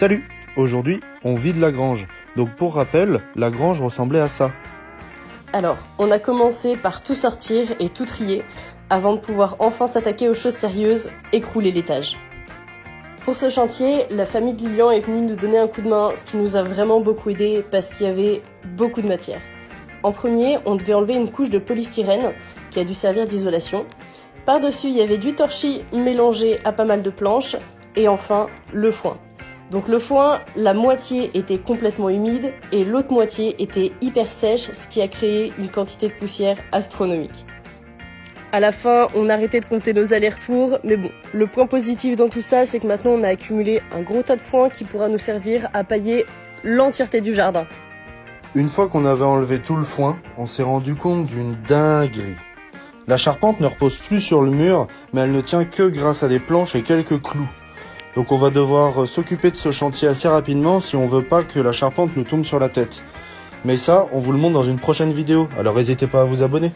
Salut! Aujourd'hui, on vide la grange. Donc pour rappel, la grange ressemblait à ça. Alors, on a commencé par tout sortir et tout trier, avant de pouvoir enfin s'attaquer aux choses sérieuses, écrouler l'étage. Pour ce chantier, la famille de Lilian est venue nous donner un coup de main, ce qui nous a vraiment beaucoup aidé parce qu'il y avait beaucoup de matière. En premier, on devait enlever une couche de polystyrène qui a dû servir d'isolation. Par-dessus, il y avait du torchis mélangé à pas mal de planches. Et enfin, le foin. Donc le foin, la moitié était complètement humide et l'autre moitié était hyper sèche, ce qui a créé une quantité de poussière astronomique. À la fin, on a arrêté de compter nos allers-retours, mais bon, le point positif dans tout ça, c'est que maintenant on a accumulé un gros tas de foin qui pourra nous servir à pailler l'entièreté du jardin. Une fois qu'on avait enlevé tout le foin, on s'est rendu compte d'une dinguerie. La charpente ne repose plus sur le mur, mais elle ne tient que grâce à des planches et quelques clous. Donc on va devoir s'occuper de ce chantier assez rapidement si on veut pas que la charpente nous tombe sur la tête. Mais ça, on vous le montre dans une prochaine vidéo, alors n'hésitez pas à vous abonner.